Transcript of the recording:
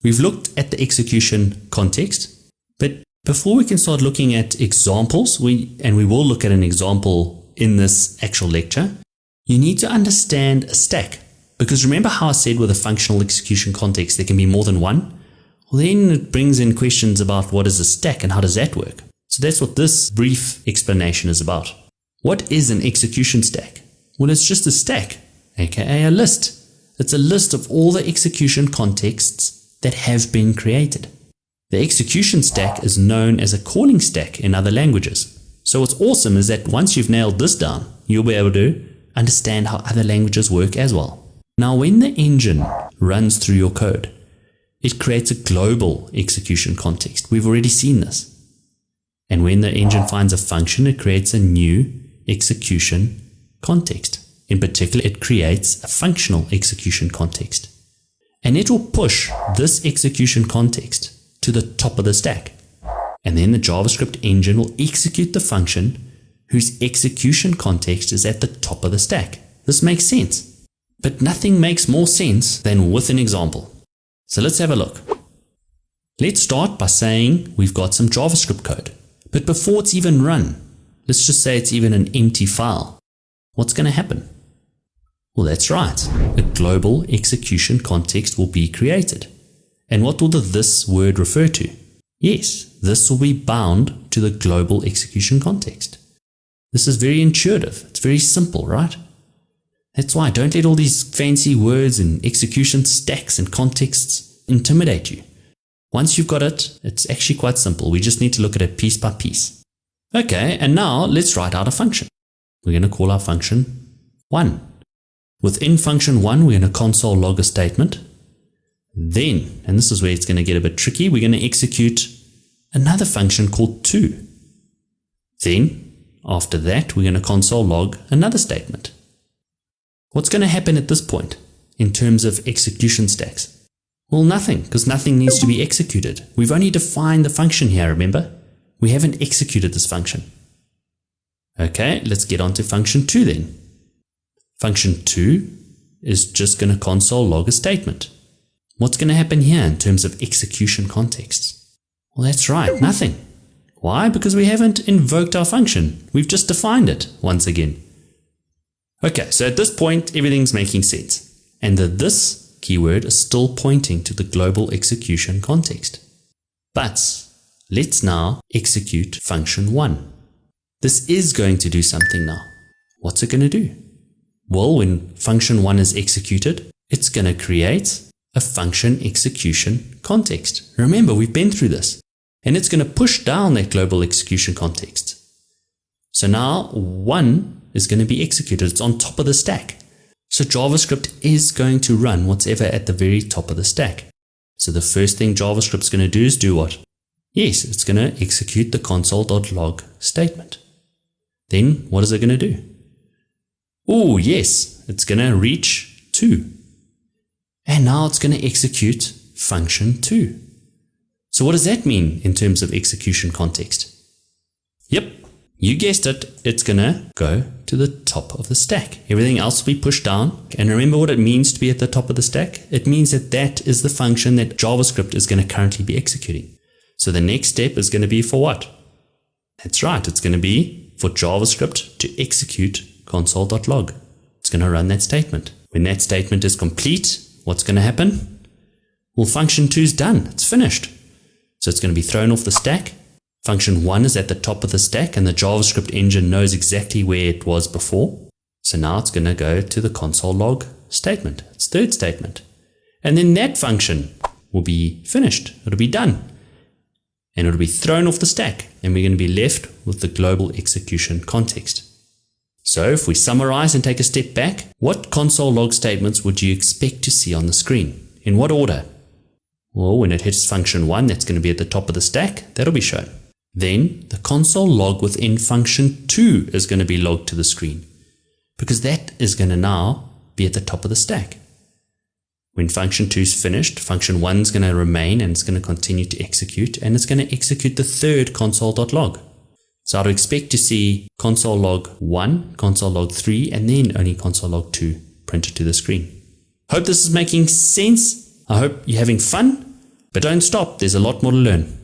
We've looked at the execution context, but before we can start looking at examples, we will look at an example in this actual lecture, you need to understand a stack. Because remember how I said with a functional execution context there can be more than one? Well, then it brings in questions about what is a stack and how does that work? So that's what this brief explanation is about. What is an execution stack? Well, it's just a stack, aka a list. It's a list of all the execution contexts that have been created. The execution stack is known as a calling stack in other languages. So what's awesome is that once you've nailed this down, you'll be able to understand how other languages work as well. Now, when the engine runs through your code, it creates a global execution context. We've already seen this. And when the engine finds a function, it creates a new execution context. In particular, it creates a functional execution context. And it will push this execution context to the top of the stack. And then the JavaScript engine will execute the function whose execution context is at the top of the stack. This makes sense. But nothing makes more sense than with an example. So let's have a look. Let's start by saying we've got some JavaScript code. But before it's even run, let's just say it's even an empty file. What's going to happen? Well, that's right. A global execution context will be created. And what will this word refer to? Yes, this will be bound to the global execution context. This is very intuitive. It's very simple, right? That's why don't let all these fancy words and execution stacks and contexts intimidate you. Once you've got it, it's actually quite simple. We just need to look at it piece by piece. Okay, and now let's write out a function. We're going to call our function 1. Within function 1, we're going to console log a statement. Then, and this is where it's going to get a bit tricky, we're going to execute another function called 2. Then, after that, we're going to console log another statement. What's going to happen at this point in terms of execution stacks? Well, nothing, because nothing needs to be executed. We've only defined the function here, remember? We haven't executed this function. Okay, let's get on to function 2 then. Function 2 is just going to console log a statement. What's going to happen here in terms of execution contexts? Well, that's right, nothing. Why? Because we haven't invoked our function. We've just defined it once again. Okay, so at this point, everything's making sense. And this keyword is still pointing to the global execution context. But let's now execute function 1. This is going to do something now. What's it going to do? Well, when function 1 is executed, it's going to create a function execution context. Remember, we've been through this. And it's going to push down that global execution context. So now 1 is going to be executed. It's on top of the stack. So JavaScript is going to run whatever at the very top of the stack. So the first thing JavaScript's going to do is do what? Yes, it's going to execute the console.log statement. Then what is it going to do? Oh, yes, it's going to reach 2. And now it's going to execute function 2. So what does that mean in terms of execution context? Yep, you guessed it, it's going to go to the top of the stack. Everything else will be pushed down. And remember what it means to be at the top of the stack? It means that that is the function that JavaScript is going to currently be executing. So the next step is going to be for what? That's right, it's going to be for JavaScript to execute console.log. It's going to run that statement. When that statement is complete, what's going to happen? Well, function 2 is done. It's finished. So it's going to be thrown off the stack. Function 1 is at the top of the stack and the JavaScript engine knows exactly where it was before. So now it's going to go to the console log statement. It's third statement. And then that function will be finished. It'll be done. And it'll be thrown off the stack. And we're going to be left with the global execution context. So if we summarize and take a step back, what console log statements would you expect to see on the screen? In what order? Well, when it hits function 1, that's going to be at the top of the stack. That'll be shown. Then the console log within function 2 is going to be logged to the screen because that is going to now be at the top of the stack. When function 2 is finished, function 1 is going to remain and it's going to continue to execute and it's going to execute the third console.log. So I'd expect to see console log 1, console log 3 and then only console log 2 printed to the screen. Hope this is making sense. I hope you're having fun. But don't stop, there's a lot more to learn.